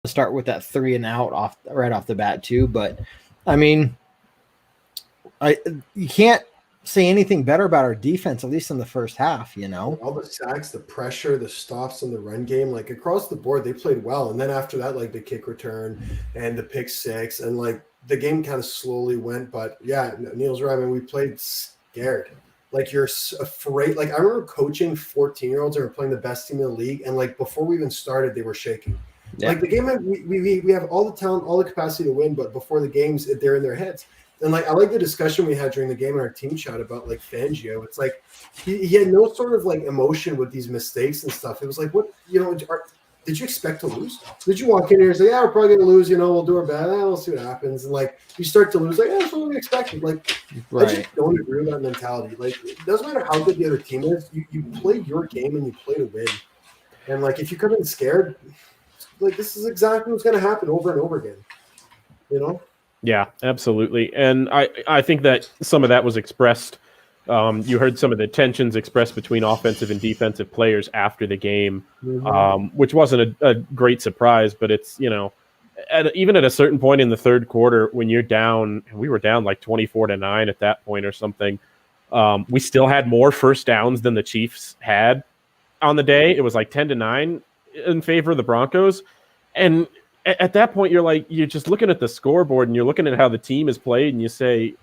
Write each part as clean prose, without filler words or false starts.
start with that 3 and out right off the bat too. But I mean, you can't say anything better about our defense, at least in the first half. All the sacks, the pressure, the stops in the run game, like across the board, they played well. And then after that, like the kick return and the pick six, and like the game kind of slowly went. But yeah, Neil's right. I mean, we played scared. Like you're afraid. Like I remember coaching 14-year-olds that were playing the best team in the league, and like before we even started, they were shaking. Yeah. Like the game, we have all the talent, all the capacity to win, but before the games, they're in their heads. And like I like the discussion we had during the game in our team chat about like Fangio. It's like he had no sort of like emotion with these mistakes and stuff. It was like, what did you expect to lose? Did you walk in here and say, yeah, we're probably gonna lose, we'll do our best, we'll see what happens. And like you start to lose, like, that's what we expected. Like right. I just don't agree with that mentality. Like it doesn't matter how good the other team is, you play your game and you play to win. And like if you come in scared, like this is exactly what's gonna happen over and over again. Yeah, absolutely. And I think that some of that was expressed. You heard some of the tensions expressed between offensive and defensive players after the game, which wasn't a great surprise. But it's, even at a certain point in the third quarter, when you're down, we were down like 24-9 at that point or something. We still had more first downs than the Chiefs had on the day. It was like 10-9 in favor of the Broncos. And at that point, you're just looking at the scoreboard and you're looking at how the team has played, and you say,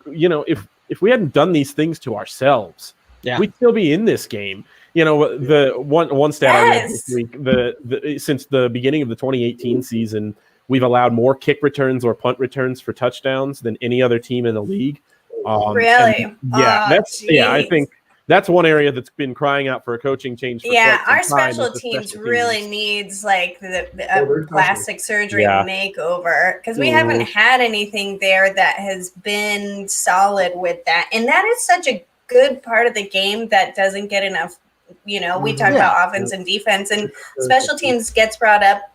if we hadn't done these things to ourselves, we'd still be in this game. The one stat I read this week, since the beginning of the 2018 season, we've allowed more kick returns or punt returns for touchdowns than any other team in the league. Really? I think that's one area that's been crying out for a coaching change. For our special teams really needs like the plastic surgery makeover, because we haven't had anything there that has been solid with that. And that is such a good part of the game that doesn't get enough. We talk about offense and defense, and special teams gets brought up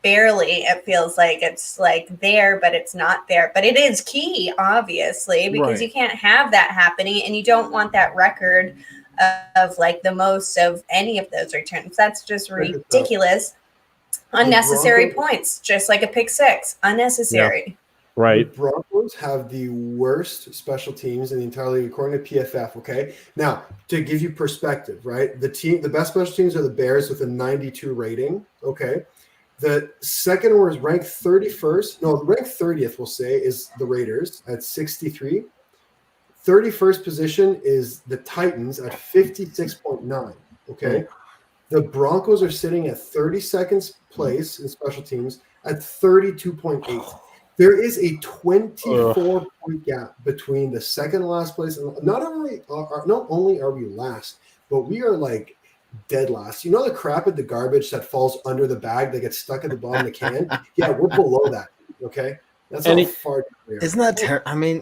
barely. It feels like it's like there, but it's not there. But it is key, obviously, because you can't have that happening, and you don't want that record of like the most of any of those returns. That's just ridiculous. Unnecessary points, just like a pick six. Unnecessary. Yeah. Right. The Broncos have the worst special teams in the entire league, according to PFF. Okay. Now, to give you perspective, right? The best special teams are the Bears with a 92 rating. Okay. The second or is ranked 31st. No, ranked 30th, we'll say, is the Raiders at 63. 31st position is the Titans at 56.9. Okay. The Broncos are sitting at 32nd place in special teams at 32.8. There is a 24-point gap between the second and last place. And not only are we last, but we are like dead last. The crap at the garbage that falls under the bag that gets stuck at the bottom of the can? Yeah, we're below that. Okay. That's how far we are. Isn't that terrible? I mean,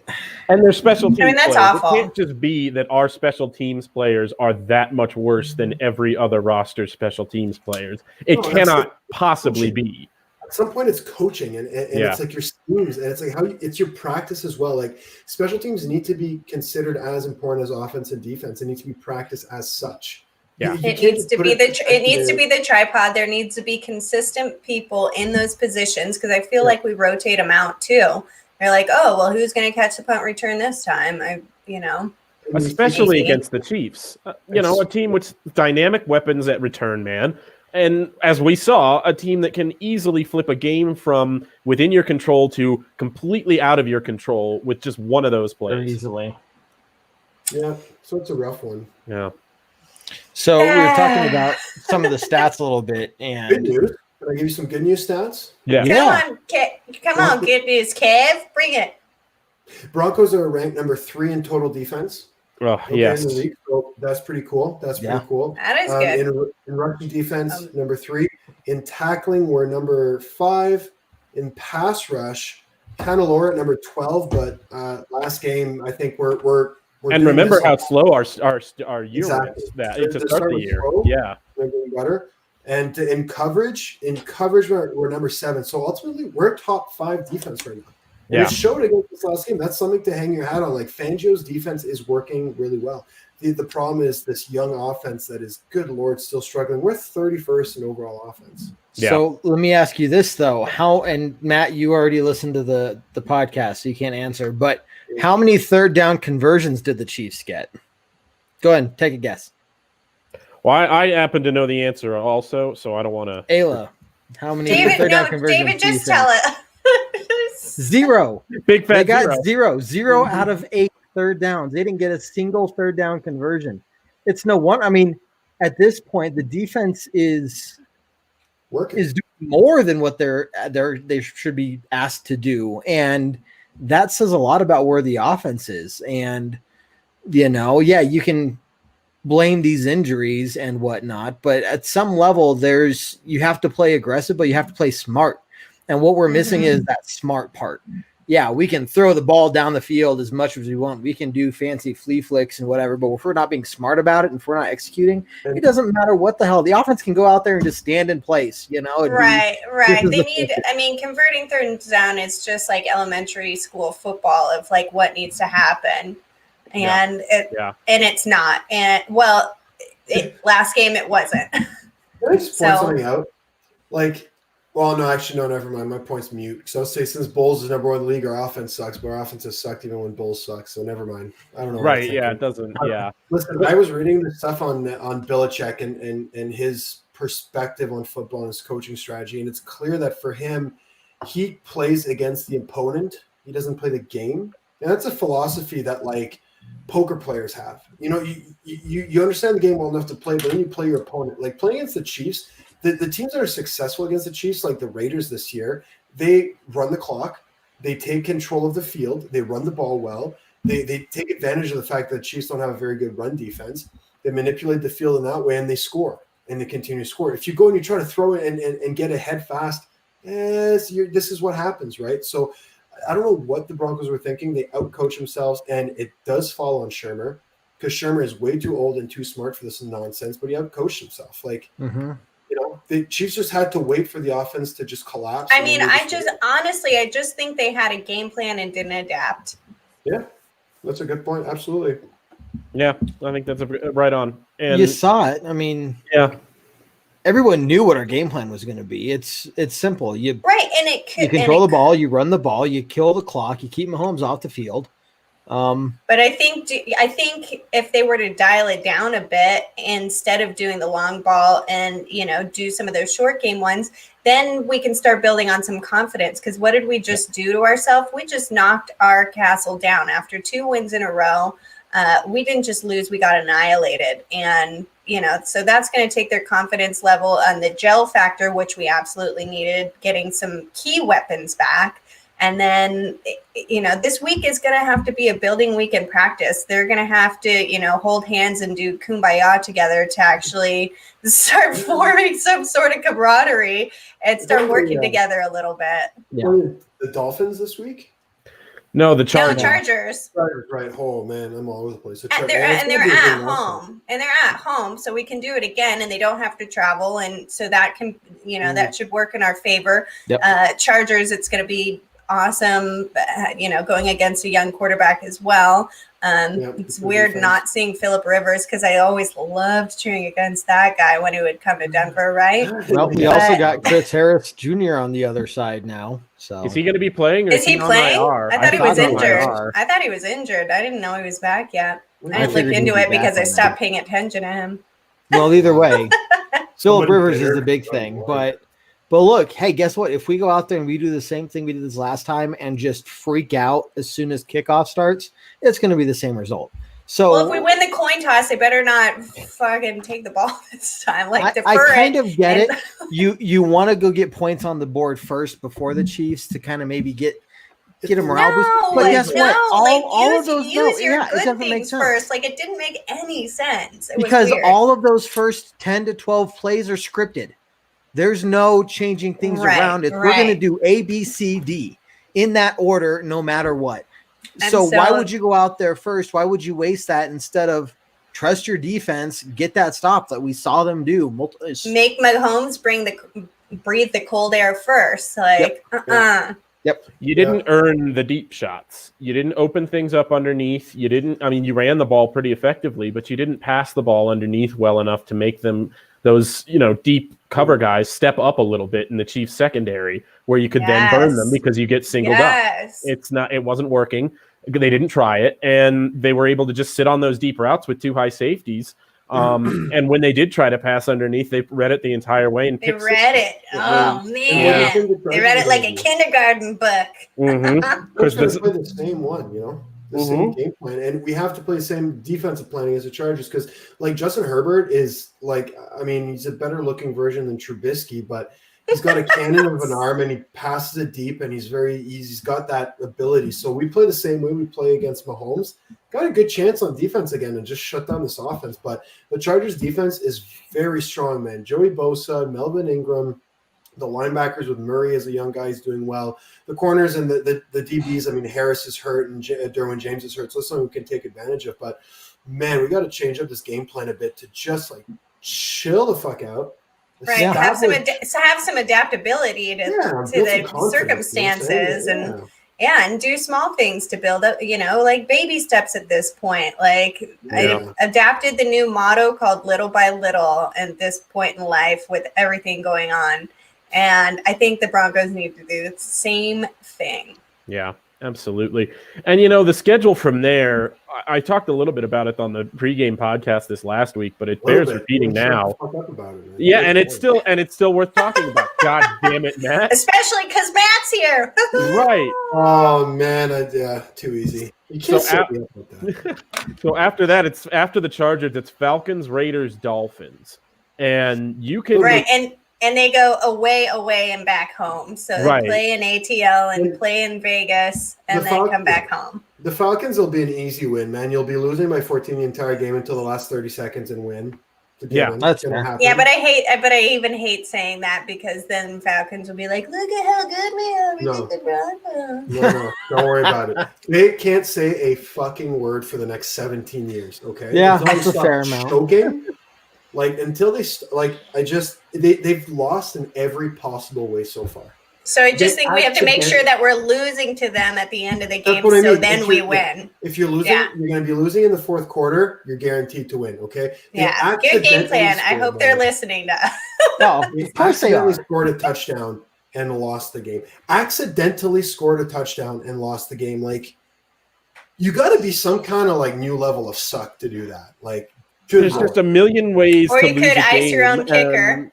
and their special teams that's players. awful. It can't just be that our special teams players are that much worse than every other roster special teams players. It cannot possibly be. At some point, it's coaching, and it's like your schemes, and it's like it's your practice as well. Like special teams need to be considered as important as offense and defense. It needs to be practiced as such. Yeah, it needs to be the tripod. There needs to be consistent people in those positions, because I feel like we rotate them out too. They're like, oh well, who's going to catch the punt return this time? Especially against the Chiefs, a team with dynamic weapons at return man. And as we saw, a team that can easily flip a game from within your control to completely out of your control with just one of those plays. Very easily. Yeah, so it's a rough one. Yeah. So we were talking about some of the stats a little bit. And good news. Can I give you some good news stats? Yeah. Come on, good news, Kev. Bring it. Broncos are ranked number 3 in total defense. Oh, yes. In the league, so that's pretty cool. Pretty cool. That is good. In rushing defense, number 3. In tackling, we're number 5. In pass rush, kind of lower at number 12, but last game, I think we're and remember how slow our year exactly. was to start the year. Yeah. We're getting better. And in coverage, we're number 7. So ultimately, we're top 5 defense right now. And it showed against this last game. That's something to hang your hat on. Like Fangio's defense is working really well. the problem is this young offense that is, good Lord, still struggling. We're 31st in overall offense. Yeah. So let me ask you this though: and Matt, you already listened to the podcast, so you can't answer. But how many third down conversions did the Chiefs get? Go ahead, and take a guess. Well, I happen to know the answer also, so I don't want to. Ayla, how many David, down conversions? David, just tell it. 0. Big fat They got zero. 0 out of 8 third downs. They didn't get a single third down conversion. It's no one. I mean, at this point, the defense is doing more than what they should be asked to do, and that says a lot about where the offense is. And you can blame these injuries and whatnot, but at some level, you have to play aggressive, but you have to play smart. And what we're missing is that smart part. Yeah, we can throw the ball down the field as much as we want. We can do fancy flea flicks and whatever, but if we're not being smart about it and if we're not executing, it doesn't matter what the hell. The offense can go out there and just stand in place, Right. Converting third down is just like elementary school football of like what needs to happen. And it's not. And last game it wasn't. Can I just point something out? No, never mind. My point's mute. So I'll say since Bulls is number 1 in the league, our offense sucks, but our offense has sucked even when Bulls sucks. So never mind. I don't know. Right? Yeah, it doesn't. Yeah. Listen, I was reading the stuff on Belichick and his perspective on football and his coaching strategy, and it's clear that for him, he plays against the opponent. He doesn't play the game, and that's a philosophy that poker players have. You understand the game well enough to play, but then you play your opponent. Like playing against the Chiefs. The teams that are successful against the Chiefs, like the Raiders this year, they run the clock, they take control of the field, they run the ball well, they take advantage of the fact that the Chiefs don't have a very good run defense. They manipulate the field in that way, and they score, and they continue to score. If you go and you try to throw it and get ahead fast, this is what happens, right? So I don't know what the Broncos were thinking. They outcoach themselves, and it does fall on Shermer because Shermer is way too old and too smart for this nonsense, but he outcoached himself. The Chiefs just had to wait for the offense to just collapse. I mean, I just think they had a game plan and didn't adapt. Yeah, that's a good point. Absolutely. Yeah, I think that's right on. And you saw it. I mean, everyone knew what our game plan was going to be. It's simple. You control the ball, you run the ball, you kill the clock, you keep Mahomes off the field. But I think if they were to dial it down a bit instead of doing the long ball and do some of those short game ones, then we can start building on some confidence. Because what did we just do to ourselves? We just knocked our castle down after 2 wins in a row. We didn't just lose; we got annihilated, and so that's going to take their confidence level on the gel factor, which we absolutely needed, getting some key weapons back. And then, this week is going to have to be a building week in practice. They're going to have to, hold hands and do kumbaya together to actually start forming some sort of camaraderie and start working together a little bit. Yeah. The Dolphins this week? No, the Chargers. No, the Chargers. Right. Oh, man, I'm all over the place. And they're at home. And they're at home, so we can do it again, and they don't have to travel. And so that can, that should work in our favor. Yep. Chargers, it's going to be awesome, going against a young quarterback as well. It's weird not seeing Phillip Rivers because I always loved cheering against that guy when he would come to Denver, right? Well, we also got Chris Harris Jr. on the other side now. So is he going to be playing? Or is he playing? I thought he was injured. I thought he was injured. I didn't know he was back yet. I didn't look into it because I stopped paying attention to him. Well, either way, Phillip Rivers is the big thing, but look, hey, guess what? If we go out there and we do the same thing we did this last time and just freak out as soon as kickoff starts, it's going to be the same result. So, if we win the coin toss, they better not fucking take the ball this time. I kind of get it. You want to go get points on the board first before the Chiefs to kind of maybe get a morale boost. But guess what? All of those it doesn't make sense. First, it didn't make any sense. Because all of those first 10 to 12 plays are scripted. There's no changing things around it. We're going to do A, B, C, D in that order, no matter what. So why would you go out there first? Why would you waste that instead of trust your defense, get that stop that we saw them do? Make Mahomes breathe the cold air first. Yep. Yep. You didn't earn the deep shots. You didn't open things up underneath. You ran the ball pretty effectively, but you didn't pass the ball underneath well enough to make those deep cover guys step up a little bit in the Chiefs secondary where you could then burn them because you get singled up. It wasn't working. They didn't try it, and they were able to just sit on those deep routes with 2 high safeties. And when they did try to pass underneath, they read it the entire way and they read it. Oh man, they read it like a kindergarten book. Because we're going to play the same one, the same game plan, and we have to play the same defensive planning as the Chargers because, like, Justin Herbert is he's a better looking version than Trubisky, but he's got a cannon of an arm and he passes it deep, and he's got that ability. So we play the same way we play against Mahomes. Got a good chance on defense again and just shut down this offense. But the Chargers defense is very strong, man. Joey Bosa, Melvin Ingram, the linebackers with Murray as a young guy is doing well. The corners and the DBs, Harris is hurt and Derwin James is hurt. So that's something we can take advantage of. But, man, we got to change up this game plan a bit to just, chill the fuck out. Right, have some adaptability to the circumstances, and do small things to build up, like baby steps at this point. I adapted the new motto called "Little by Little" at this point in life with everything going on, and I think the Broncos need to do the same thing. Yeah. Absolutely. And, the schedule from there, I talked a little bit about it on the pregame podcast this last week, but it bears repeating now. And it's still worth talking about. God damn it, Matt. Especially because Matt's here. Right. Oh, man. Too easy. You can't So after that, it's after the Chargers, it's Falcons, Raiders, Dolphins. And you can... Right, and they go away, and back home. So they play in ATL and play in Vegas and then come back home. The Falcons will be an easy win, man. You'll be losing by 14 the entire game until the last 30 seconds and win. That's gonna happen. Yeah, but I even hate saying that because then Falcons will be like, look at how good we are. We beat the Broncos. No, don't worry about it. They can't say a fucking word for the next 17 years, okay? Yeah, that's a fair amount. Choking, until they've lost in every possible way so far. So I just think we have to make sure that we're losing to them at the end of the game, then we win. If you're losing, you're going to be losing in the fourth quarter. You're guaranteed to win. Okay. Good game plan. I hope they're listening to us. No, of course they are. Scored a touchdown and lost the game. Accidentally scored a touchdown and lost the game. You got to be some kind of new level of suck to do that. There's just a million ways. Or to you lose could a ice game. your own kicker.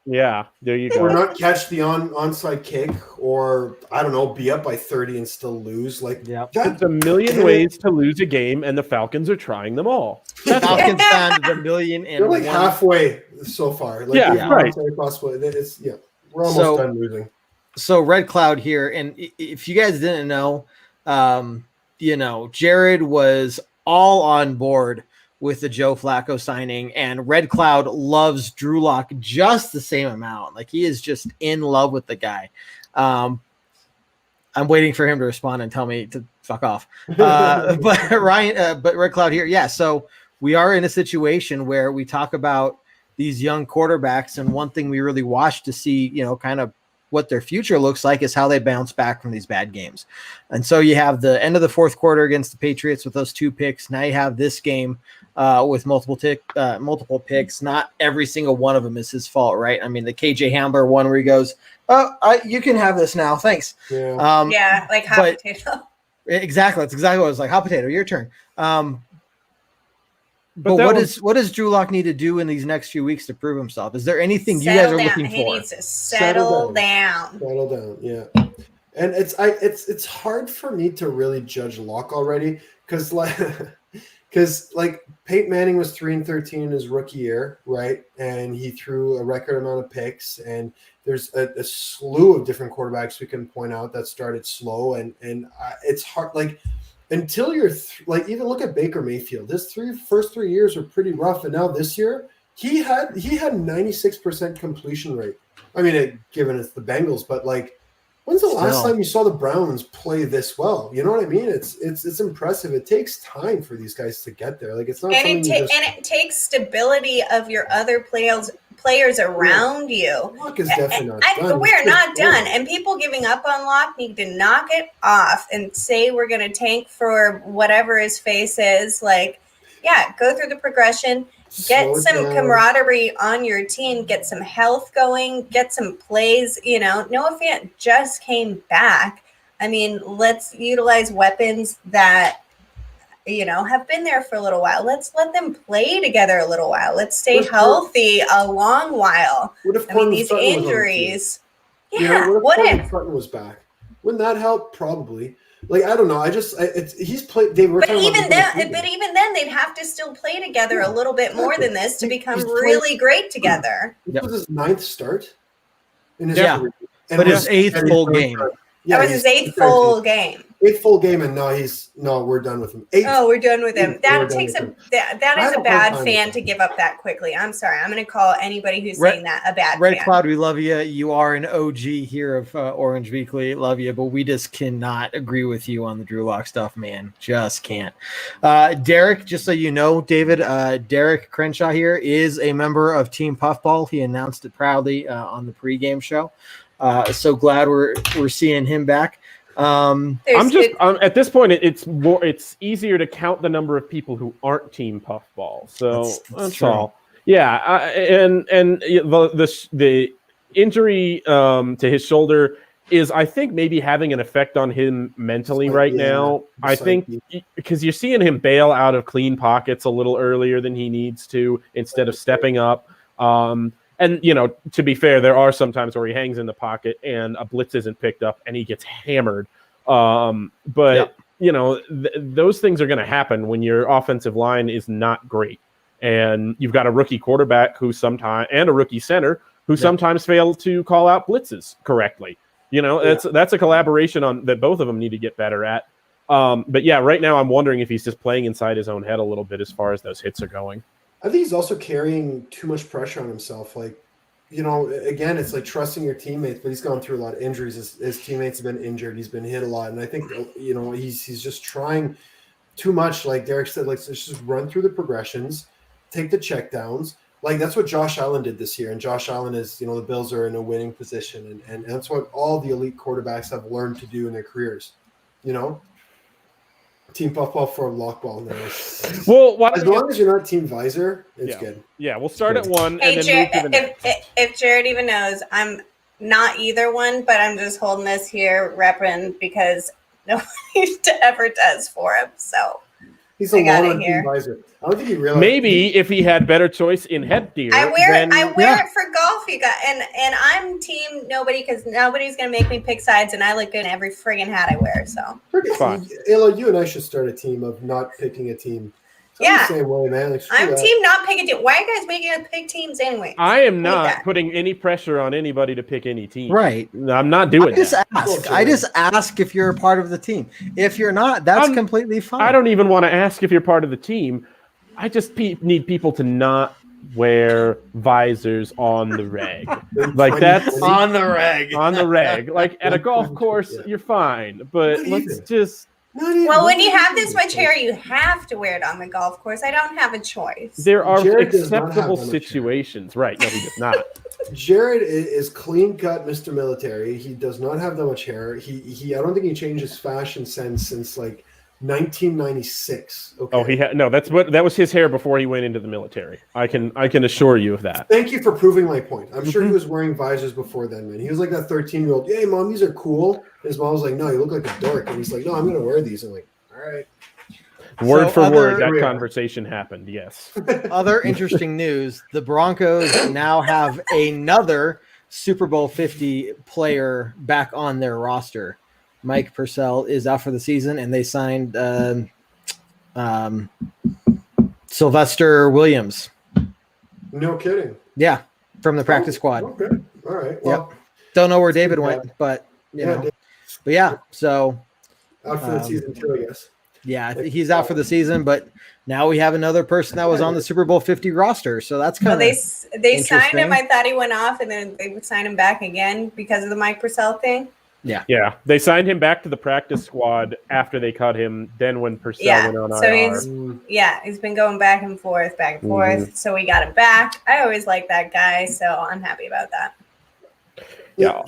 Yeah, there you go. Or not catch the onside kick, or I don't know, be up by 30 and still lose. There's a million ways to lose a game, and the Falcons are trying them all. The Falcons found the million and they're halfway so far. Right. We're almost done losing. So Red Cloud here, and if you guys didn't know, Jared was all on board with the Joe Flacco signing, and Red Cloud loves Drew Lock just the same amount. He is just in love with the guy. I'm waiting for him to respond and tell me to fuck off. But Red Cloud here. Yeah. So we are in a situation where we talk about these young quarterbacks, and one thing we really watch to see, kind of what their future looks like is how they bounce back from these bad games. And so you have the end of the fourth quarter against the Patriots with those 2 picks. Now you have this game with multiple picks. Not every single one of them is his fault, right? The KJ Hamler one where he goes, you can have this now. Thanks. Yeah, like hot potato. Exactly. That's exactly what I was like. Hot potato, your turn. But what does Drew Lock need to do in these next few weeks to prove himself? Is there anything you guys are looking for? He needs to settle down. Settle down, yeah. And it's hard for me to really judge Lock already because Peyton Manning was 3-13 in his rookie year, right? And he threw a record amount of picks. And there's a slew of different quarterbacks we can point out that started slow, and it's hard until you're even look at Baker Mayfield. His first 3 years were pretty rough, and now this year he had 96% completion rate. Given it's the Bengals, but when's the last time you saw the Browns play this well? You know what I mean? It's impressive. It takes time for these guys to get there. It's not. And it takes stability of your other players around you. Locke is definitely not done. We're not done. And people giving up on Locke need to knock it off and say we're going to tank for whatever his face is. Like, yeah, go through the progression. Get some camaraderie on your team. Get some health going. Get some plays. You know, Noah Fant just came back. I mean, let's utilize weapons that, you know, have been there for a little while. Let's let them play together a little while. Let's stay healthy a long while. What if these injuries? What if Sutton was back? Wouldn't that help? Probably. Like, I don't know. He's played. But even then, they'd have to still play together a little bit more than this to become really great together. This was his 9th start in his career, but his 8th full game. That was his 8th full game. 8th full game, and we're done with him. We're done with him. That is a bad fan to give up that quickly. I'm sorry. I'm going to call anybody who's saying that a bad fan. Red Cloud, we love you. You are an OG here of Orange Weekly. Love you, but we just cannot agree with you on the Drew Lock stuff, man. Just can't. Derek, just so you know, David, Derek Crenshaw here is a member of Team Puffball. He announced it proudly on the pregame show. So glad we're seeing him back. At this point, it's easier to count the number of people who aren't Team Puffball. So that's all. Yeah, and the injury to his shoulder is, I think, maybe having an effect on him mentally right now. I think because you're seeing him bail out of clean pockets a little earlier than he needs to instead of stepping up. And, you know, to be fair, there are some times where he hangs in the pocket and a blitz isn't picked up and he gets hammered. You know, those things are going to happen when your offensive line is not great. And you've got a rookie quarterback and a rookie center who sometimes fail to call out blitzes correctly. You know, that's a collaboration that both of them need to get better at. But yeah, right now I'm wondering if he's just playing inside his own head a little bit as far as those hits are going. I think he's also carrying too much pressure on himself. Like, you know, again, it's like trusting your teammates, but he's gone through a lot of injuries. His teammates have been injured. He's been hit a lot. And I think, you know, he's just trying too much. Like Derek said, like, let's just run through the progressions, take the checkdowns. Like, that's what Josh Allen did this year. And Josh Allen is, you know, the Bills are in a winning position. And that's what all the elite quarterbacks have learned to do in their careers, you know? Team Puffball for Lockball now. Well, as long as you're not Team Visor, it's good. Yeah, we'll start at one. Hey, and then move to the next. If Jared even knows, I'm not either one, but I'm just holding this here, repping, because nobody ever does for him. So he's a lot on Team Visor. I don't think he realized. Maybe if he had better choice in headgear. I wear it for golf, you guys, and I'm Team nobody because nobody's gonna make me pick sides, and I look good in every friggin' hat I wear. So fine. Ayla, you and I should start a team of not picking a team. Yeah, the same way, man. Like, I'm Team not pick a team. Why are you guys making us pick teams anyway? I am not putting any pressure on anybody to pick any team. Right. I'm not doing that. I just ask if you're a part of the team. If you're not, that's completely fine. I don't even want to ask if you're part of the team. I just need people to not wear visors on the reg. Like, that's on the reg. On the reg. Like, at a golf course, you're fine. But let's just. Well, when you have this much hair, you have to wear it on the golf course. I don't have a choice. There are acceptable situations. Right. No, he does not. Jared is clean cut, Mr. Military. He does not have that much hair. He I don't think he changed his fashion sense since like 1996. Okay. Oh, that was his hair before he went into the military. I can assure you of that. Thank you for proving my point. I'm sure he was wearing visors before then, man. He was like that 13-year-old. Hey, mom, these are cool. His mom was like, no, you look like a dork. And he's like, no, I'm gonna wear these. I'm like, all right. Word for word, that conversation happened. Yes. Other interesting news: the Broncos now have another Super Bowl 50 player back on their roster. Mike Purcell is out for the season, and they signed Sylvester Williams. No kidding. Yeah, from the practice squad. Okay. All right. Well, don't know where David went, but you know. But yeah, so out for the season too, I guess. Yeah, he's out for the season, but now we have another person that was on the Super Bowl 50 roster, so that's kind of they signed him. I thought he went off, and then they would sign him back again because of the Mike Purcell thing. Yeah. They signed him back to the practice squad after they cut him. Then when Purcell went on IR. He's been going back and forth. So we got him back. I always like that guy, so I'm happy about that. Yeah.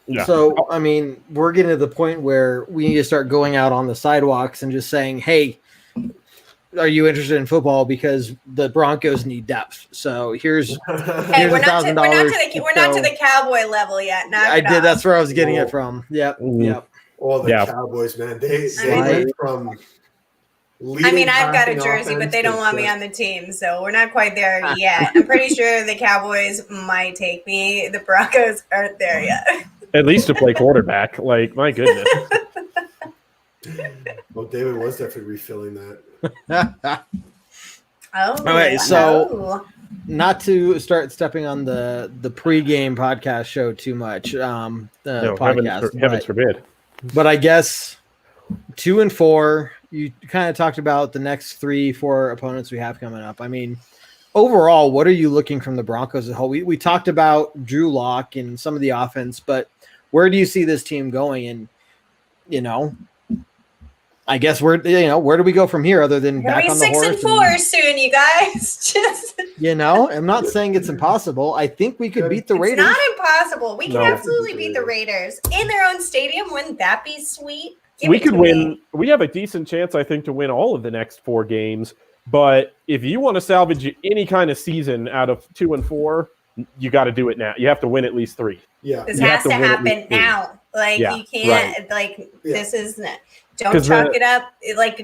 Yeah. So, I mean, we're getting to the point where we need to start going out on the sidewalks and just saying, hey, are you interested in football? Because the Broncos need depth. So here's we're not to the Cowboy level yet. That's where I was getting it from. Yep. Yep. Oh, the Cowboys, man. They went from I've got a jersey, but they don't want me on the team, so we're not quite there yet. I'm pretty sure the Cowboys might take me. The Broncos aren't there yet. At least to play quarterback. Like, my goodness. Well, David was definitely refilling that. Okay, so not to start stepping on the pregame podcast show too much. Heavens forbid. But I guess 2 and 4. You kind of talked about the next 3-4 opponents we have coming up. I mean, overall, what are you looking from the Broncos as a whole? We talked about Drew Lock and some of the offense, but where do you see this team going? And I guess where do we go from here other than back on the horse? 6 and 4 soon, you guys. I'm not saying it's impossible. I think we could beat the Raiders. It's not impossible. We can absolutely beat the Raiders in their own stadium. Wouldn't that be sweet? We could win. We have a decent chance, I think, to win all of the next 4 games. But if you want to salvage any kind of season out of 2 and 4, you got to do it now. You have to win at least 3. Yeah, this has to happen now. You can't. This is. Don't chalk it up.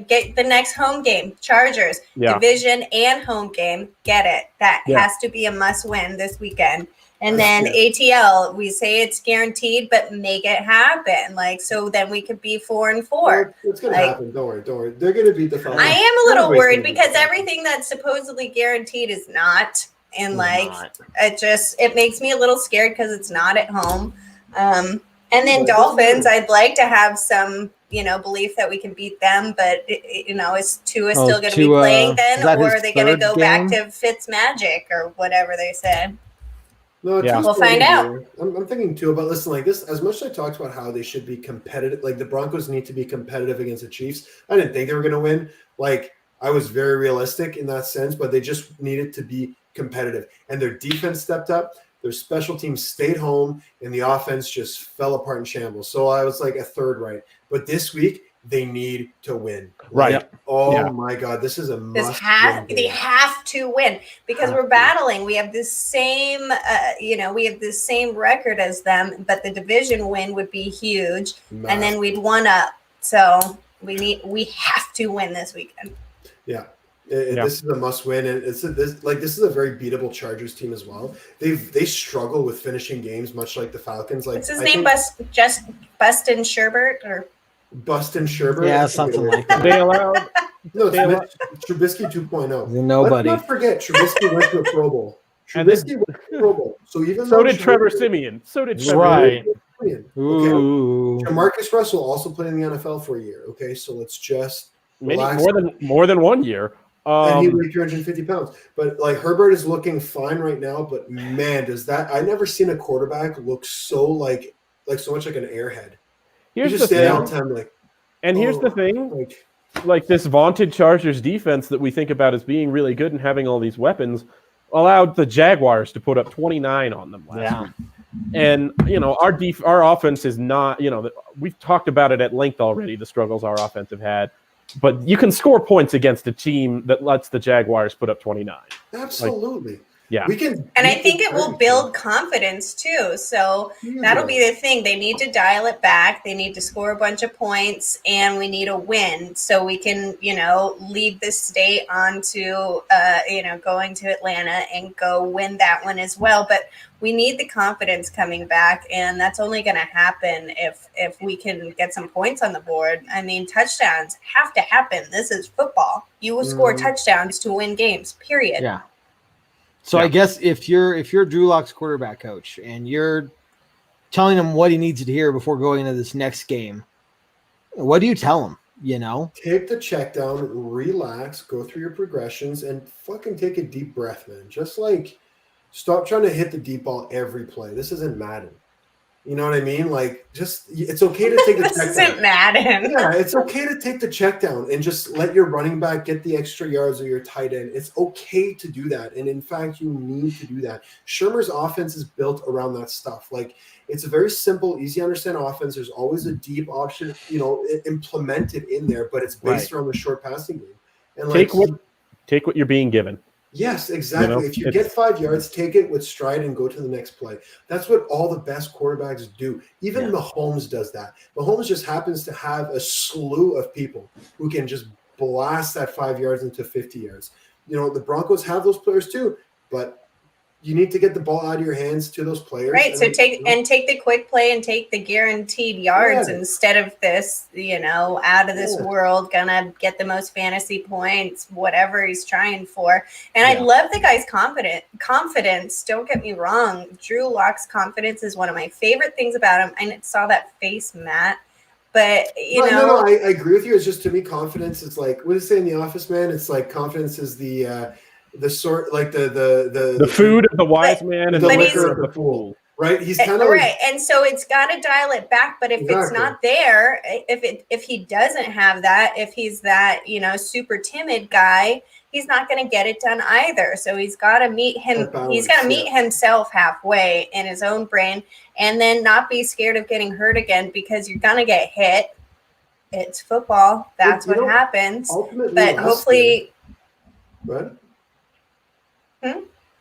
Get the next home game. Chargers, division and home game. Get it. That has to be a must win this weekend. And then ATL, we say it's guaranteed, but make it happen. So then we could be 4 and 4. It's going to happen. Don't worry. They're going to beat the Falcons. I am a little worried because everything that's supposedly guaranteed is not. And it makes me a little scared because it's not at home. And then Dolphins, I'd like to have some, belief that we can beat them, but is Tua still going to be playing then, or are they going to go back to Fitzmagic or whatever they said? No, we'll find out. I'm thinking too about listening. This, as much as I talked about how they should be competitive, the Broncos need to be competitive against the Chiefs. I didn't think they were going to win. I was very realistic in that sense, but they just needed to be competitive, and their defense stepped up. Their special teams stayed home, and the offense just fell apart in shambles. So I was a third right. But this week, they need to win. Right. My God, this is a must. They have to win because we're battling. We have this same, record as them, but the division win would be huge, and then we'd one up. So we have to win this weekend. Yeah. This is a must win, and this is a very beatable Chargers team as well. They struggle with finishing games, much like the Falcons. What's his name? Bustin Sherbert or Bustin Sherbert? Yeah, something like that. They allowed Trubisky 2.0. Nobody. Let's not forget Trubisky went to a Pro Bowl. Trubisky went to a Pro Bowl. So did Trevor Siemian. Right. Okay. Ooh. Marcus Russell also played in the NFL for a year. Okay, so let's just relax. More than 1 year. And he weighed 350 pounds. But Herbert is looking fine right now. But man, I never seen a quarterback look so so much like an airhead. Here's the thing. Here's the thing. This vaunted Chargers defense that we think about as being really good and having all these weapons allowed the Jaguars to put up 29 on them last week. And our offense is not. We've talked about it at length already. The struggles our offense have had. But you can score points against a team that lets the Jaguars put up 29. Absolutely. We can. And I think it will build confidence too. So that'll be the thing. They need to dial it back. They need to score a bunch of points, and we need a win so we can, lead the state on to, going to Atlanta and go win that one as well. But we need the confidence coming back, and that's only going to happen if we can get some points on the board. I mean, touchdowns have to happen. This is football. You will score touchdowns to win games, period. Yeah. So I guess if you're Drew Lock's quarterback coach and you're telling him what he needs to hear before going into this next game, what do you tell him? Take the check down, relax, go through your progressions, and fucking take a deep breath, man. Just stop trying to hit the deep ball every play. This isn't Madden. You know what I mean? Like, just it's okay to take the This check isn't down. Madden. Yeah, it's okay to take the check down and just let your running back get the extra yards or your tight end. It's okay to do that. And in fact, you need to do that. Shermer's offense is built around that stuff. Like, it's a very simple, easy to understand offense. There's always a deep option, implemented in there, but it's based around the short passing game. And take what you're being given. Yes, exactly. If you get 5 yards, take it with stride and go to the next play. That's what all the best quarterbacks do. Even Mahomes does that. Mahomes just happens to have a slew of people who can just blast that 5 yards into 50 yards. The Broncos have those players too, but you need to get the ball out of your hands to those players. Right. So take the quick play and take the guaranteed yards instead of this, out of this world, gonna get the most fantasy points, whatever he's trying for. And I love the guy's confidence. Don't get me wrong. Drew Lock's confidence is one of my favorite things about him. I saw that face, Matt. But No, I agree with you. It's just, to me, confidence. It's like, what does it say in The Office, man? It's like confidence is the sort, like the food of the wise man and the liquor of the fool. Right? He's kind of right, and so it's got to dial it back. But if it's not there, if he doesn't have that, if he's that super timid guy, he's not going to get it done either. So he's got to meet him. He's got to meet himself halfway in his own brain, and then not be scared of getting hurt again, because you're going to get hit. It's football. That's what happens. But hopefully, right.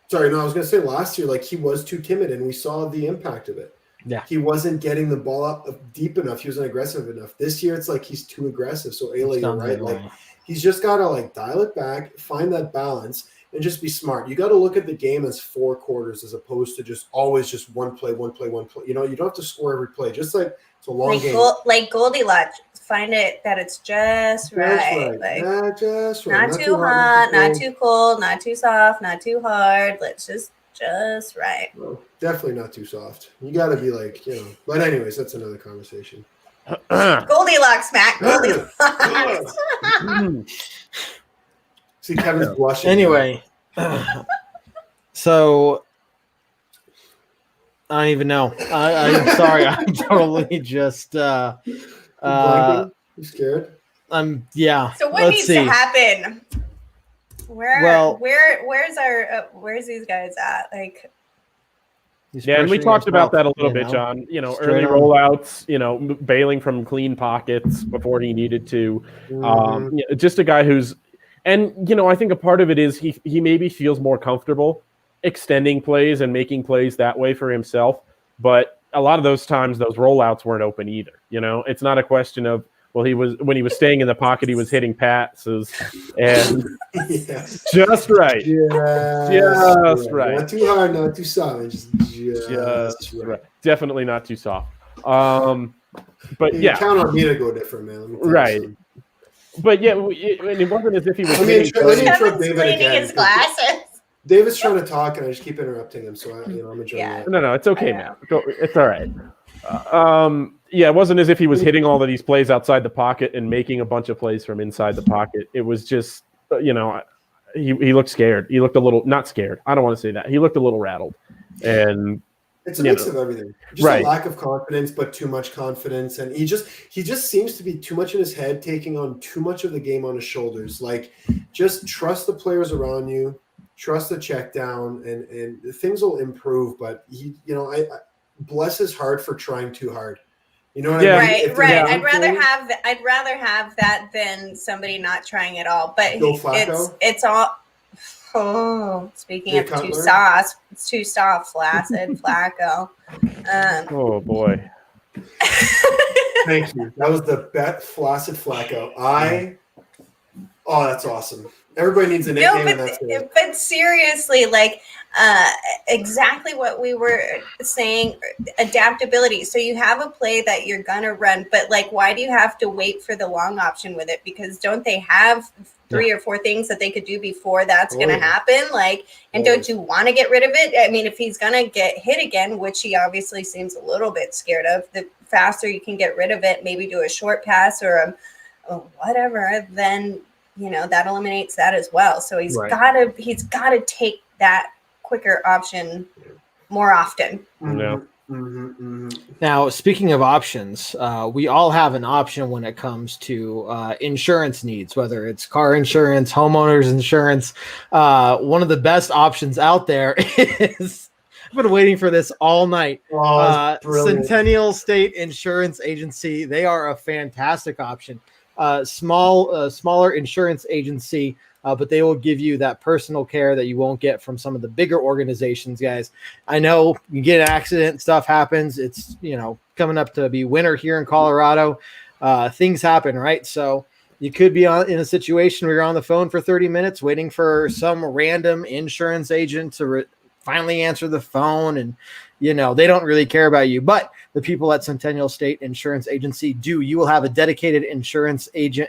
Sorry, no, I was going to say last year, like, he was too timid, and we saw the impact of it. Yeah. He wasn't getting the ball up deep enough. He wasn't aggressive enough. This year, it's like he's too aggressive. So, Ayla, you're right. Like, he's just got to, dial it back, find that balance, and just be smart. You got to look at the game as 4 quarters as opposed to just always just one play. You don't have to score every play. Just like it's a long game. Like Goldilocks, find it that it's just right. Just right. Not too hot, not too cold, not too soft, not too hard. Let's just right. Well, definitely not too soft. You got to be But anyways, that's another conversation. Goldilocks, Matt. Goldilocks. See, Kevin's blushing. Anyway, so I don't even know. I'm sorry. I'm totally just. You scared? Yeah. So what needs to happen? Where's these guys at? Like. Yeah, and we talked about that a little bit, John. Early rollouts, bailing from clean pockets before he needed to. Just a guy who's, and I think a part of it is he maybe feels more comfortable extending plays and making plays that way for himself. But a lot of those times, those rollouts weren't open either. It's not a question of, well, when he was staying in the pocket, he was hitting passes and just right. Just right. Not too hard, not too soft. Just right. Definitely not too soft. But you count on me to go different, man. Right. But it wasn't as if he was. Let me interrupt David again. His glasses. David's trying to talk, and I just keep interrupting him. So I'm enjoying that. No, it's okay, man. It's all right. It wasn't as if he was hitting all of these plays outside the pocket and making a bunch of plays from inside the pocket. It was just, he looked scared. He looked a little, not scared. I don't want to say that. He looked a little rattled. And it's a mix of everything. Just a lack of confidence, but too much confidence. And he just seems to be too much in his head, taking on too much of the game on his shoulders. Like, just trust the players around you, trust the check down, and things will improve. But I bless his heart for trying too hard. You know what I mean? Right. I'd rather have that than somebody not trying at all. But it's all. Oh, speaking of too soft, it's too soft. Flaccid Flacco. Oh boy. Thank you. That was the best flaccid Flacco. That's awesome. Everybody needs a nickname. But seriously, exactly what we were saying, adaptability. So you have a play that you're gonna run, but why do you have to wait for the long option with it? Because don't they have 3 or 4 things that they could do before that's gonna happen? Don't you want to get rid of it? I mean, if he's gonna get hit again, which he obviously seems a little bit scared of, the faster you can get rid of it, maybe do a short pass or whatever, then that eliminates that as well. So he's gotta take that quicker option more often. Yeah. Now, speaking of options, we all have an option when it comes to insurance needs, whether it's car insurance, homeowners insurance. One of the best options out there is, I've been waiting for this all night. Centennial State Insurance Agency. They are a fantastic option. Smaller insurance agency, but they will give you that personal care that you won't get from some of the bigger organizations, guys. I know you get an accident, stuff happens. It's, coming up to be winter here in Colorado. Things happen, right? So you could be in a situation where you're on the phone for 30 minutes waiting for some random insurance agent to finally answer the phone, and they don't really care about you, but the people at Centennial State Insurance Agency do. You will have a dedicated insurance agent,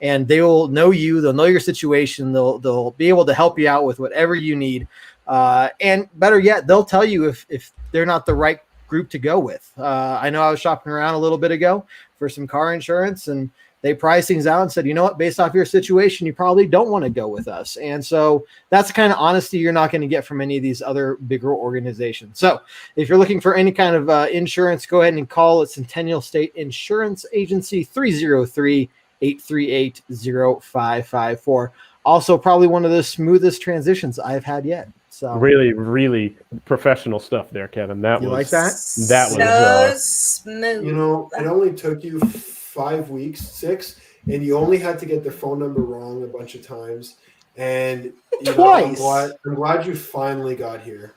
and they will know you. They'll know your situation. They'll be able to help you out with whatever you need. And better yet, they'll tell you if they're not the right group to go with. I know I was shopping around a little bit ago for some car insurance, and they priced things out and said, you know what, based off your situation, you probably don't want to go with us. And so that's the kind of honesty you're not going to get from any of these other bigger organizations. So if you're looking for any kind of insurance, go ahead and call Centennial State Insurance Agency, 303-838-0554. Also, probably one of the smoothest transitions I've had yet. So really, really professional stuff there, Kevin. Like that? That was smooth. It only took you 5 weeks, 6, and you only had to get their phone number wrong a bunch of times. And twice. I'm glad you finally got here,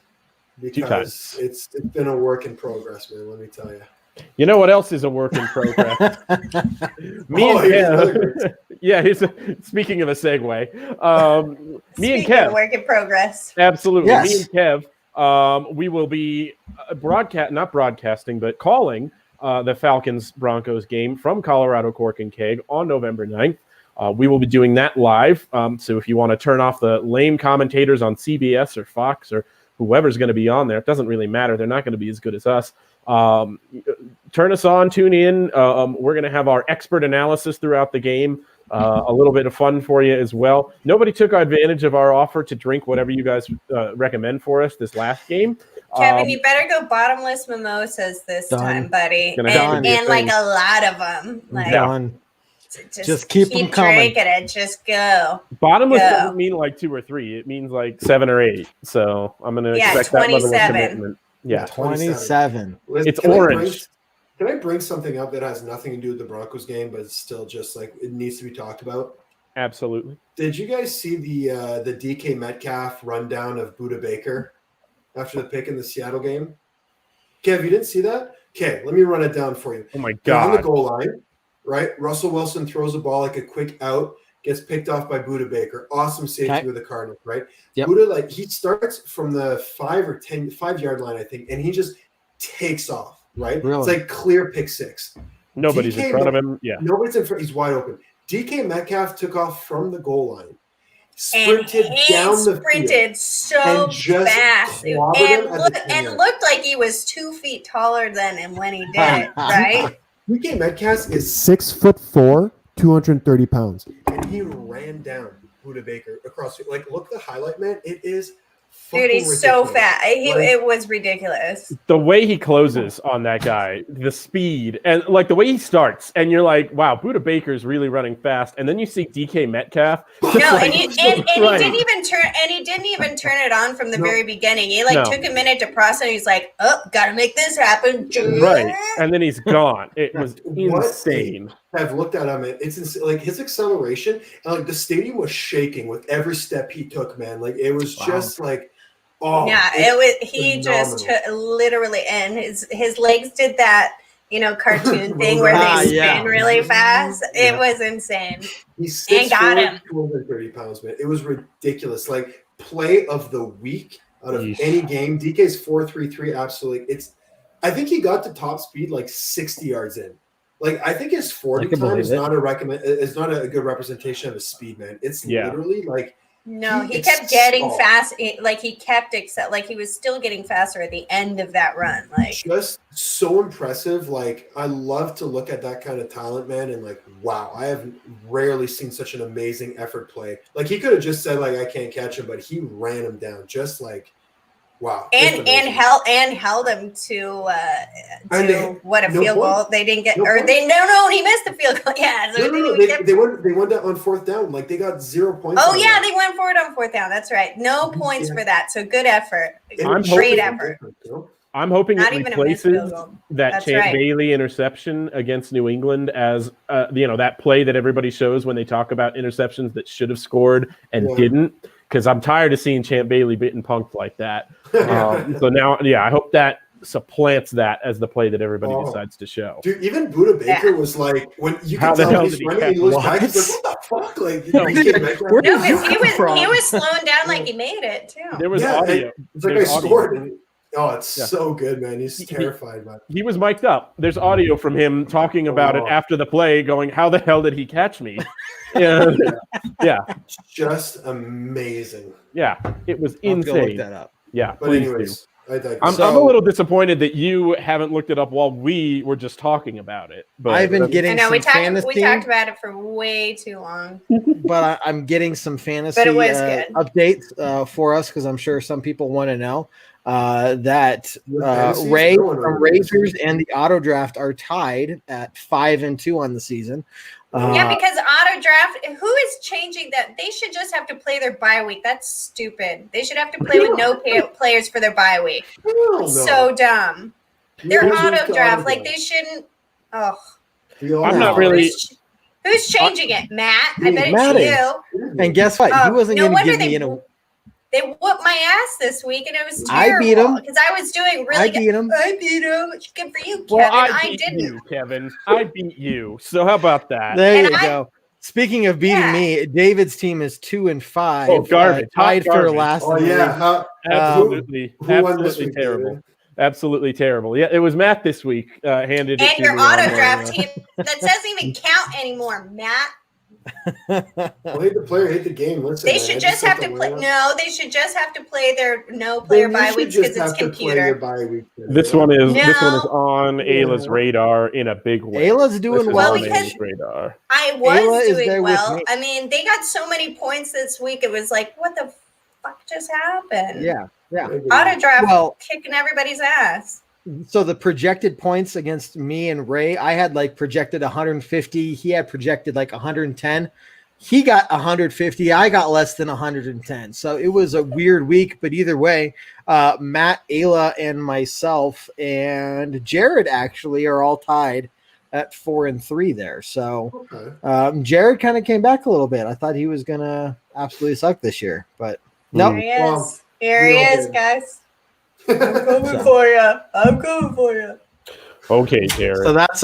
because it's been a work in progress, man. Let me tell you. You know what else is a work in progress? Me and Kev. Yeah, speaking of a segue. Me and Kev. Work in progress. Absolutely. Yes. Me and Kev, we will be not broadcasting, but calling the Falcons-Broncos game from Colorado Cork and Keg on November 9th. We will be doing that live. So if you want to turn off the lame commentators on CBS or Fox or whoever's going to be on there, it doesn't really matter. They're not going to be as good as us. Turn us on, tune in. We're going to have our expert analysis throughout the game. A little bit of fun for you as well. Nobody took advantage of our offer to drink whatever you guys recommend for us this last game. Kevin, you better go bottomless mimosas this time, buddy. And like a lot of them. Like, just keep them coming. Drinking it. Just go. Bottomless doesn't mean like 2 or 3. It means like 7 or 8. So I'm going to expect 27. That level of commitment. Yeah, 27. It's orange. Can I bring something up that has nothing to do with the Broncos game, but it's still just like it needs to be talked about? Absolutely. Did you guys see the DK Metcalf rundown of Budda Baker after the pick in the Seattle game? Kev, you didn't see that? Okay, let me run it down for you. Oh my God. They're on the goal line, right? Russell Wilson throws a ball like a quick out, gets picked off by Budda Baker. Awesome safety with the Cardinals, right? Yep. Budda, he starts from the 5-yard line, I think, and he just takes off. Right? Really? It's like clear pick 6. Nobody's in front of him. Yeah. Nobody's in front. He's wide open. DK Metcalf took off from the goal line, sprinted down the field, so fast, and looked like he was 2 feet taller than him when he did it, right? DK Metcalf is 6'4", 230 pounds, and he ran down Budda Baker across. Like, look at the highlight, man. It is. Dude, he's ridiculous. So fat. It was ridiculous. The way he closes on that guy, the speed, and like the way he starts, and you're like, "Wow, Budda Baker's really running fast." And then you see DK Metcalf. No, and he didn't even turn it on from the very beginning. He took a minute to process. And he's like, "Oh, gotta make this happen." Right, and then he's gone. It was insane. I've looked at him. It's insane. Like his acceleration, and like the stadium was shaking with every step he took. Man, like it was just like. Oh, yeah, it was. He just took, literally, and his legs did that, cartoon thing where they spin really fast. It was insane. He's got him. 230 pounds, man. It was ridiculous. Like play of the week out of any game. DK's 4.33. Absolutely, I think he got to top speed like 60 yards in. Like I think his 40 time is not a good representation of his speed, man. It's literally like. No, he kept getting fast. He was still getting faster at the end of that run. Like just so impressive. Like I love to look at that kind of talent, man. And like, wow, I have rarely seen such an amazing effort play. Like he could have just said like, I can't catch him, but he ran him down. Just like Wow. And held him to a field goal. They didn't get he missed the field goal. Yeah. So they won that on fourth down. Like they got 0 points. Oh yeah, they went for it on fourth down. That's right. No points for that. So good effort. Great effort. I'm hoping Not it even a missed field replaces goal. that Champ Bailey interception against New England as that play that everybody shows when they talk about interceptions that should have scored and didn't. Because I'm tired of seeing Champ Bailey getting punked like that. So now, I hope that supplants that as the play that everybody decides to show. Dude, even Buda Baker was like, when you can tell he's running, he looks back, he's like, what the fuck? Like, he was slowing down like he made it too. There was audio. It's like I scored. Oh, it's so good, man. He's terrified, man. He was mic'd up. There's audio from him talking about it after the play, going, how the hell did he catch me? Just amazing. Yeah, it was insane. Go look that up. Yeah, but anyways, I'm a little disappointed that you haven't looked it up while we were just talking about it. But I've been getting some fantasy. We talked about it for way too long. But I'm getting some fantasy updates for us because I'm sure some people want to know that Ray from Razors and the Auto Draft are tied at 5-2 on the season. Because auto draft, who is changing that? They should just have to play their bye week. That's stupid. They should have to play with no players for their bye week. So dumb. Their auto draft, like they shouldn't. Oh, I'm not really. Who's changing it? Matt? I bet it's you. And guess what? He wasn't going to give me They whooped my ass this week, and it was terrible. I beat him because I was doing really good. I beat him. Good for you, Kevin. Well, I didn't. You, Kevin. I beat you. So how about that? There you go. Speaking of beating me, David's team is 2-5. Oh, garbage! Tied for last. Oh yeah, absolutely terrible. Absolutely terrible. Yeah, it was Matt this week. Handed it to your auto draft team that doesn't even count anymore, Matt. Hate the player, hate the game. Listen, they should just have to play. No, they should just have to play their player bye weeks because it's computer. This one is on Ayla's radar in a big way. Ayla's doing well because radar. I was doing well. I mean, they got so many points this week. It was like, what the fuck just happened? Yeah. Auto draft kicking everybody's ass. So the projected points against me and Ray, I had projected 150. He had projected 110. He got 150. I got less than 110. So it was a weird week. But either way, Matt, Ayla, and myself and Jared actually are all tied at 4-3 there. So Jared kind of came back a little bit. I thought he was going to absolutely suck this year. But no. Here he is, guys. I'm coming for you. Okay, Jared. So that's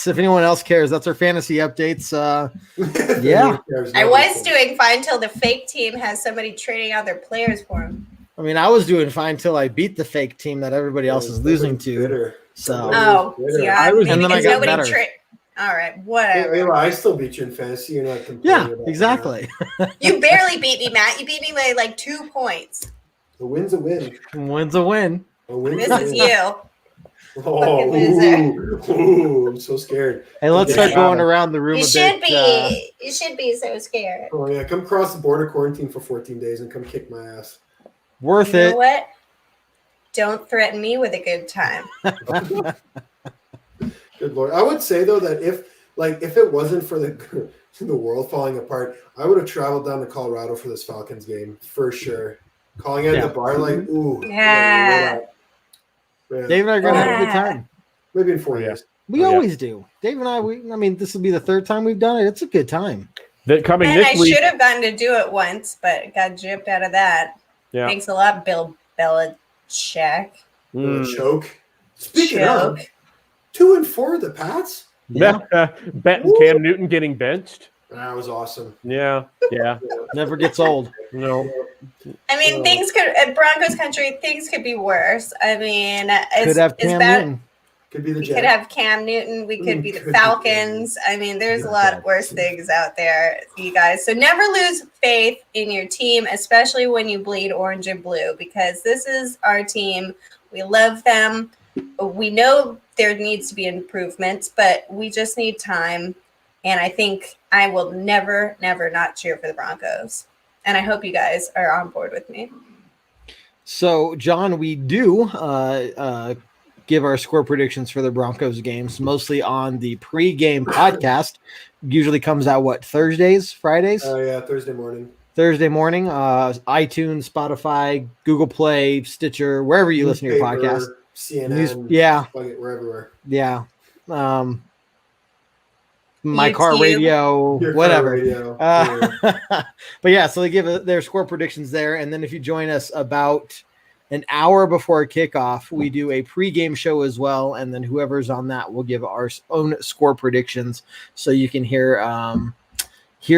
if anyone else cares, that's our fantasy updates. I was doing fine till the fake team has somebody trading out their players for him. I mean, I was doing fine till I beat the fake team that everybody else is losing to. So and then I got better. All right, whatever. Hey, I still beat you in fantasy. You're not complaining about exactly. You barely beat me, Matt. You beat me by 2 points. A win's a win. Win's a win. This is you. I'm so scared. Hey, let's start going around the room. You should be so scared. Oh yeah, come cross the border, quarantine for 14 days, and come kick my ass. Worth it. You know what? Don't threaten me with a good time. Good Lord. I would say though that if it wasn't for the world falling apart, I would have traveled down to Colorado for this Falcons game for sure. Calling out the bar ooh. Yeah. Dave and I are going to have a good time. Maybe in 4 years. We always do. Dave and I, this will be the third time we've done it. It's a good time. I should have gotten to do it once, but got gypped out of that. Yeah. Thanks a lot, Bill Belichick. Choke. Speaking of, 2-4 the Pats. Yeah. Cam Newton getting benched. That was awesome. Yeah. Never gets old. No. I mean, things could at Broncos country. Things could be worse. I mean, could have Cam Newton. Could be the Jets. Could have Cam Newton. We could be the Falcons. I mean, there's a lot of worse things out there, you guys. So never lose faith in your team, especially when you bleed orange and blue, because this is our team. We love them. We know there needs to be improvements, but we just need time. And I think I will never not cheer for the Broncos. And I hope you guys are on board with me. So, John, we do give our score predictions for the Broncos games, mostly on the pregame podcast. Usually comes out, Thursdays, Fridays? Yeah, Thursday morning. iTunes, Spotify, Google Play, Stitcher, wherever you listen to your podcast. CNN. We're everywhere. Yeah. My car radio, Your whatever. Car radio. But yeah, so they give their score predictions there. And then if you join us about an hour before kickoff, we do a pregame show as well. And then whoever's on that will give our own score predictions. So you can hear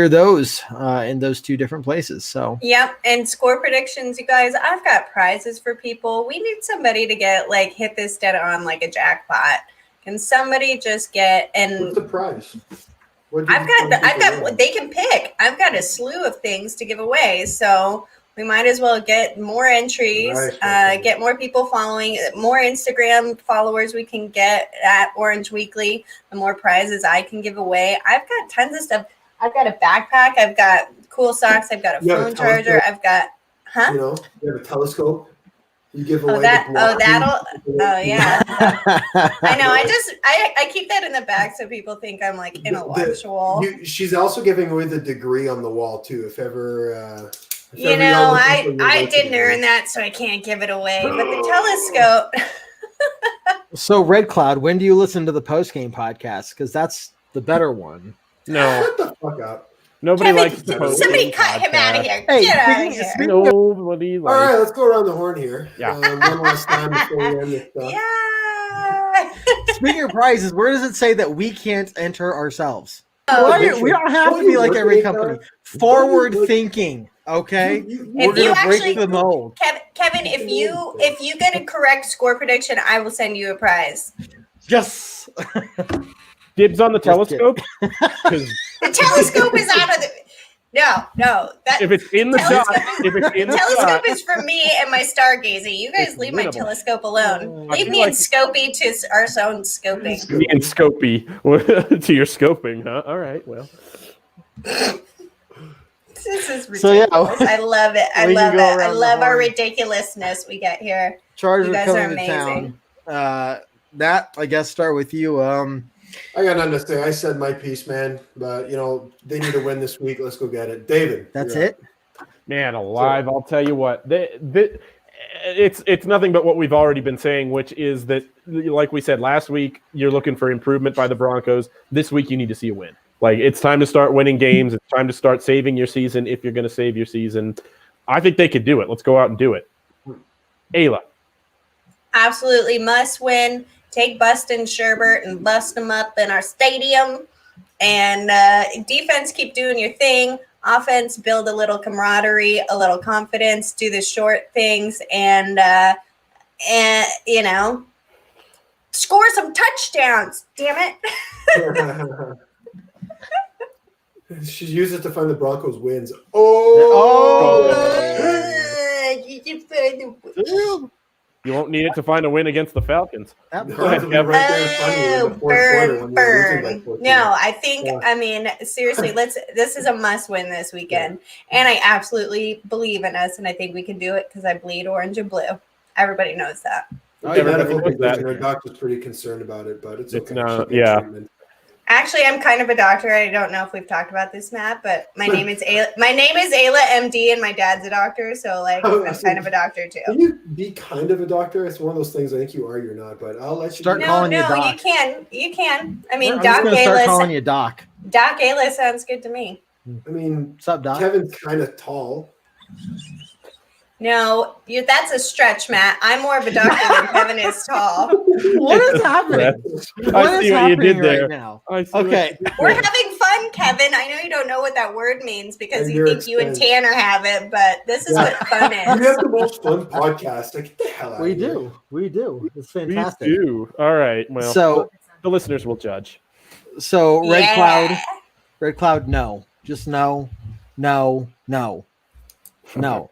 those in those two different places. So yep. And score predictions, you guys, I've got prizes for people. We need somebody to get hit this dead on like a jackpot. Can somebody just get what's the prize? I've got they can pick. I've got a slew of things to give away. So we might as well get more entries, get more people following, more Instagram followers we can get at Orange Weekly, the more prizes I can give away. I've got tons of stuff. I've got a backpack. I've got cool socks. I've got a phone charger. I've got, you have a telescope. You give away yeah. I know. I keep that in the back so people think I'm intellectual. She's also giving away the degree on the wall too. If ever, I didn't earn that, so I can't give it away. But the telescope. So Red Cloud, when do you listen to the post-game podcast? Because that's the better one. No. Shut the fuck up. Nobody likes the post-game Somebody cut him out of here. Get out of here. Nobody likes. All right, let's go around the horn here. Yeah. One last time before we end this stuff. Yeah. Speaking of prizes, where does it say that we can't enter ourselves? We don't have to be like every company. Forward thinking, okay? We're going to break the mold. Kevin, if you get a correct score prediction, I will send you a prize. Yes. Dibs on the telescope? The telescope is out of the... No. If it's in the shot, telescope is for me and my stargazing. You guys leave my telescope alone. Leave me and Scopey to our own scoping. Me and Scopey to your scoping, huh? All right, well. This is ridiculous. So, yeah, I love it. I love our ridiculousness we get here. Chargers you guys are amazing. To town. That, I guess, start with you. I got nothing to say. I said my piece, man. But they need to win this week. Let's go get it, David. That's it, man. Alive. I'll tell you what. It's nothing but what we've already been saying, which is that, like we said last week, you're looking for improvement by the Broncos. This week, you need to see a win. It's time to start winning games. It's time to start saving your season if you're going to save your season. I think they could do it. Let's go out and do it. Ayla. Absolutely must win. Take Bustin Sherbert and bust them up in our stadium. And defense, keep doing your thing. Offense, build a little camaraderie, a little confidence, do the short things, and score some touchdowns. Damn it. She uses it to find the Broncos wins. You won't need it to find a win against the Falcons. Burn. No, I think, seriously, this is a must win this weekend. And I absolutely believe in us, and I think we can do it because I bleed orange and blue. Everybody knows that. Our doctor's pretty concerned about it, but it's okay. Treatment. Actually, I'm kind of a doctor. I don't know if we've talked about this, Matt, but my name is Ayla. My name is Ayla MD, and my dad's a doctor, so I'm kind of a doctor too. Can you be kind of a doctor? It's one of those things. I think you are. You're not, but I'll let you start calling you Doc. You can. I mean, Doc Ayla. Start calling you Doc. Doc Ayla sounds good to me. I mean, what's up, Doc? Kevin's kind of tall. No, that's a stretch, Matt. I'm more of a doctor than Kevin is tall. What is happening? What you did there. Right now? Okay. We're having fun, Kevin. I know you don't know what that word means because you think you and Tanner have it, but this is what fun is. We have the most fun podcast. Get the hell out of here. We do. It's fantastic. We do. All right. Well, so the listeners will judge. So Red Cloud, no. Just no.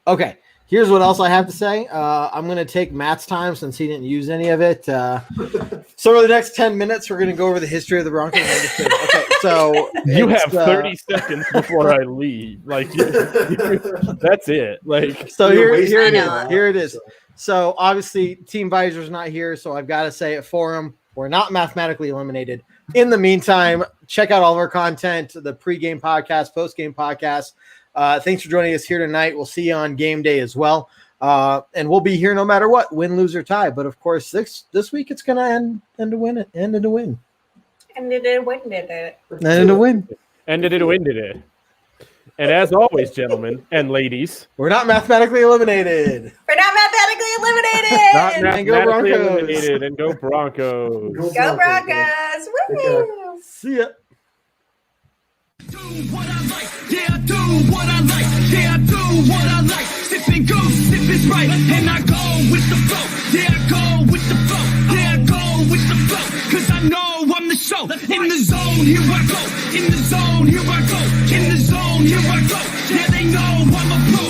Okay. Here's what else I have to say. I'm going to take Matt's time since he didn't use any of it. So over the next 10 minutes, we're going to go over the history of the Broncos. Okay, so you have 30 seconds before I leave. Like, that's it. Like, so here it is. So obviously, Team Visor's not here, so I've got to say it for him. We're not mathematically eliminated. In the meantime, check out all of our content, the pregame podcast, postgame podcast. Thanks for joining us here tonight. We'll see you on game day as well. And we'll be here no matter what, win, lose, or tie. But of course, this week it's going to end in a win. Ended a win. And as always, gentlemen and ladies, we're not mathematically eliminated. Not mathematically eliminated. And go Broncos. Go Broncos. Woo! See ya. Do what I like, yeah, I do what I like, yeah, I do what I like. Sipping goose, sip is right, and I go with the flow, yeah, I go with the flow, yeah, I go with the flow, cause I know I'm the show. In the zone, here I go, in the zone, here I go, in the zone, here I go, yeah, they know I'm a pro.